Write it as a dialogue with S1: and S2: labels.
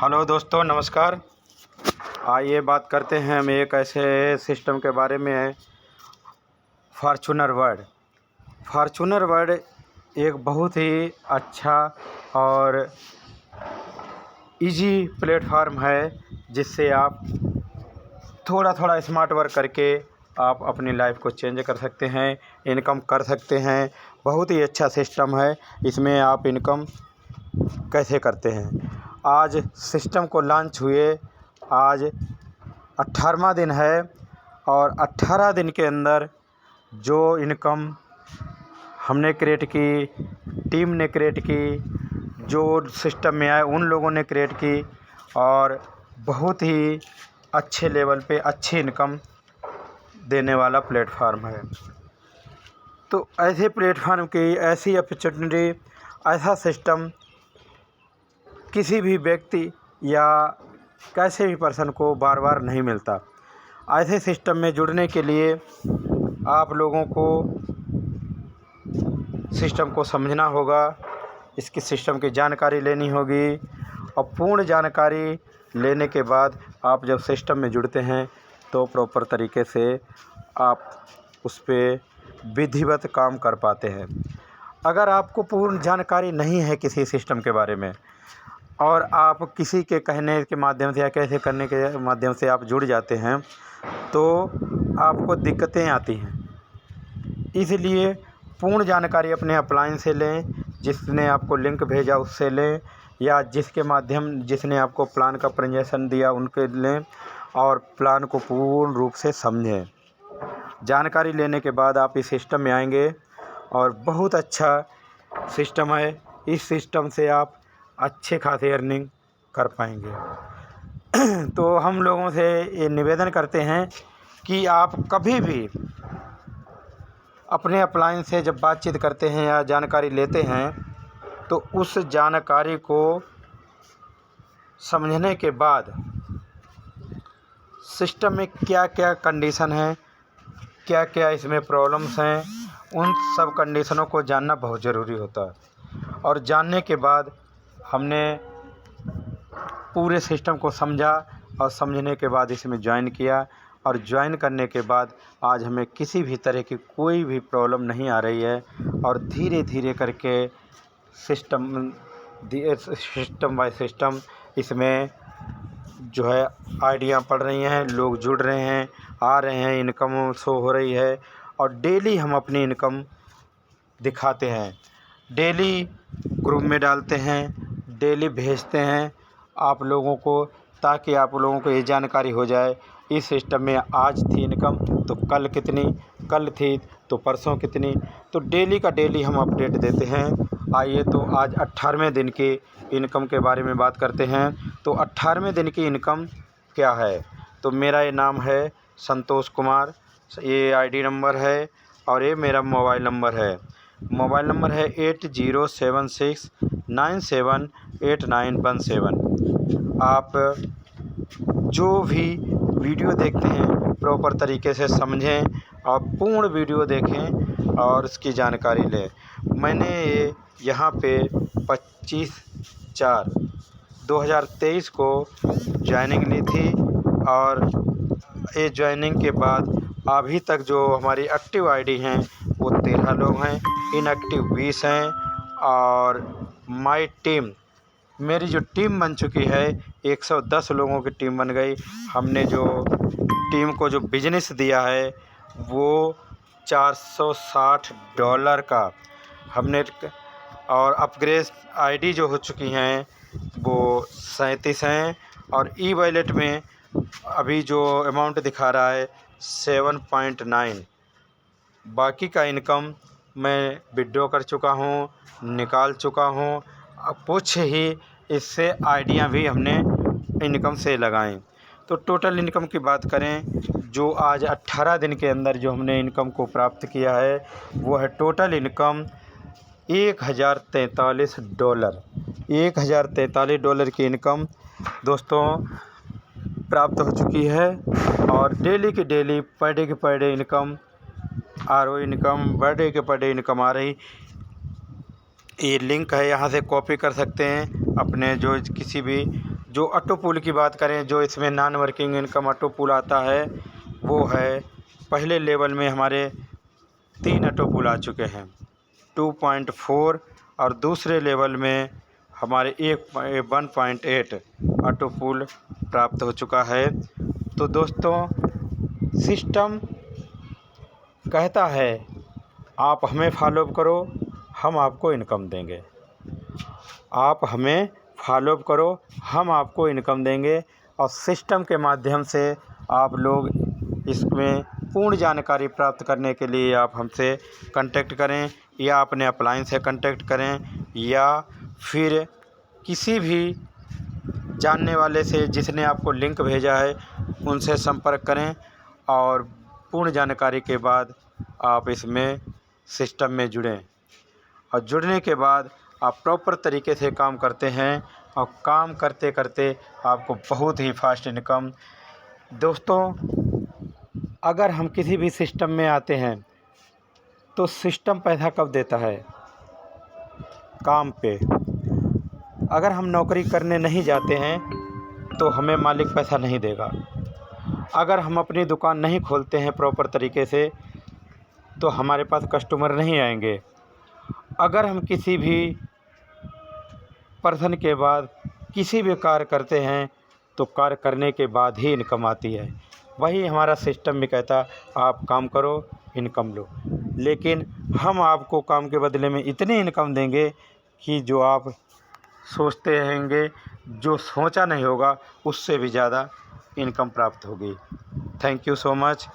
S1: Hello दोस्तों, नमस्कार। आइए बात करते हैं हम एक ऐसे सिस्टम के बारे में, फॉर्च्यूनर वर्ल्ड। फॉर्च्यूनर वर्ल्ड एक बहुत ही अच्छा और इजी प्लेटफार्म है जिससे आप थोड़ा थोड़ा स्मार्ट वर्क करके आप अपनी लाइफ को चेंज कर सकते हैं, इनकम कर सकते हैं। बहुत ही अच्छा सिस्टम है। इसमें आप इनकम कैसे करते हैं, आज सिस्टम को लॉन्च हुए आज 18वां दिन है और 18 दिन के अंदर जो इनकम हमने क्रिएट की, टीम ने क्रिएट की, जो सिस्टम में आए उन लोगों ने क्रिएट की और बहुत ही अच्छे लेवल पे अच्छी इनकम देने वाला प्लेटफार्म है। तो ऐसे प्लेटफार्म की ऐसी अपॉर्चुनिटी, ऐसा सिस्टम किसी भी व्यक्ति या कैसे भी पर्सन को बार बार नहीं मिलता। ऐसे सिस्टम में जुड़ने के लिए आप लोगों को सिस्टम को समझना होगा, इसकी सिस्टम की जानकारी लेनी होगी और पूर्ण जानकारी लेने के बाद आप जब सिस्टम में जुड़ते हैं तो प्रॉपर तरीके से आप उस पर विधिवत काम कर पाते हैं। अगर आपको पूर्ण जानकारी नहीं है किसी सिस्टम के बारे में और आप किसी के कहने के माध्यम से या कैसे करने के माध्यम से आप जुड़ जाते हैं तो आपको दिक्कतें आती हैं। इसलिए पूर्ण जानकारी अपने अपलाइन से लें, जिसने आपको लिंक भेजा उससे लें या जिसने आपको प्लान का प्रेजेंटेशन दिया उनके लें और प्लान को पूर्ण रूप से समझें। जानकारी लेने के बाद आप इस सिस्टम में आएंगे और बहुत अच्छा सिस्टम है। इस सिस्टम से आप अच्छे खासे अर्निंग कर पाएंगे। तो हम लोगों से ये निवेदन करते हैं कि आप कभी भी अपने अपलाइन से जब बातचीत करते हैं या जानकारी लेते हैं तो उस जानकारी को समझने के बाद सिस्टम में क्या क्या कंडीशन है, क्या क्या इसमें प्रॉब्लम्स हैं, उन सब कंडीशनों को जानना बहुत ज़रूरी होता है। और जानने के बाद हमने पूरे सिस्टम को समझा और समझने के बाद इसमें ज्वाइन किया और ज्वाइन करने के बाद आज हमें किसी भी तरह की कोई भी प्रॉब्लम नहीं आ रही है और धीरे धीरे करके सिस्टम बाय सिस्टम इसमें जो है आइडिया पड़ रही हैं, लोग जुड़ रहे हैं, आ रहे हैं, इनकम शो हो रही है और डेली हम अपनी इनकम दिखाते हैं, डेली ग्रुप में डालते हैं, डेली भेजते हैं आप लोगों को, ताकि आप लोगों को ये जानकारी हो जाए इस सिस्टम में आज थी इनकम तो कल कितनी, कल थी तो परसों कितनी। तो डेली का डेली हम अपडेट देते हैं। आइए तो आज 18वें दिन की इनकम के बारे में बात करते हैं। तो 18वें दिन की इनकम क्या है, तो मेरा ये नाम है संतोष कुमार, ये आईडी नंबर है और ये मेरा मोबाइल नंबर है। मोबाइल नंबर है 8076978917। आप जो भी वीडियो देखते हैं प्रॉपर तरीके से समझें और पूर्ण वीडियो देखें और उसकी जानकारी लें। मैंने ये यहाँ पे 25/4/2023 को ज्वाइनिंग ली थी और ये ज्वाइनिंग के बाद अभी तक जो हमारी एक्टिव आईडी हैं वो 13 लोग हैं, इनएक्टिव 20 हैं और माई टीम, मेरी जो टीम बन चुकी है 110 लोगों की टीम बन गई। हमने जो टीम को जो बिजनेस दिया है वो $460 का हमने, और अपग्रेड आईडी जो हो चुकी हैं वो 37 हैं और ई वॉलेट में अभी जो अमाउंट दिखा रहा है 7.9। बाकी का इनकम मैं विड्रॉ कर चुका हूँ, निकाल चुका हूँ। अब कुछ ही इससे आइडिया भी हमने इनकम से लगाएं। तो टोटल इनकम की बात करें, जो आज 18 दिन के अंदर जो हमने इनकम को प्राप्त किया है वो है टोटल इनकम $1043 की इनकम दोस्तों प्राप्त हो चुकी है। और डेली की डेली, पर डे की per day income income, per day के पर डे इनकम आ रही। ये लिंक है, यहाँ से कॉपी कर सकते हैं अपने जो किसी भी जो ऑटो पूल की बात करें, जो इसमें non working income auto pool आता है, वो है पहले लेवल में हमारे 3 ऑटो पूल आ चुके हैं 2.4, और दूसरे लेवल में हमारे 1.8 ऑटो पूल प्राप्त हो चुका है। तो दोस्तों, सिस्टम कहता है आप हमें फॉलो करो, हम आपको इनकम देंगे। आप हमें फॉलो करो, हम आपको इनकम देंगे। और सिस्टम के माध्यम से आप लोग इसमें पूर्ण जानकारी प्राप्त करने के लिए आप हमसे कांटेक्ट करें, या अपने अपलाइन से कांटेक्ट करें, या फिर किसी भी जानने वाले से जिसने आपको लिंक भेजा है उनसे संपर्क करें। और पूर्ण जानकारी के बाद आप इसमें सिस्टम में जुड़ें, और जुड़ने के बाद आप प्रॉपर तरीके से काम करते हैं, और काम करते करते आपको बहुत ही फास्ट इनकम। दोस्तों, अगर हम किसी भी सिस्टम में आते हैं तो सिस्टम पैसा कब देता है? काम पे। अगर हम नौकरी करने नहीं जाते हैं तो हमें मालिक पैसा नहीं देगा। अगर हम अपनी दुकान नहीं खोलते हैं प्रॉपर तरीके से तो हमारे पास कस्टमर नहीं आएंगे। अगर हम किसी भी पर्सन के बाद किसी भी कार्य करते हैं तो कार्य करने के बाद ही इनकम आती है। वही हमारा सिस्टम भी कहता आप काम करो, इनकम लो। लेकिन हम आपको काम के बदले में इतनी इनकम देंगे कि जो आप सोचते रहेंगे, जो सोचा नहीं होगा उससे भी ज़्यादा इनकम प्राप्त होगी। Thank you so much.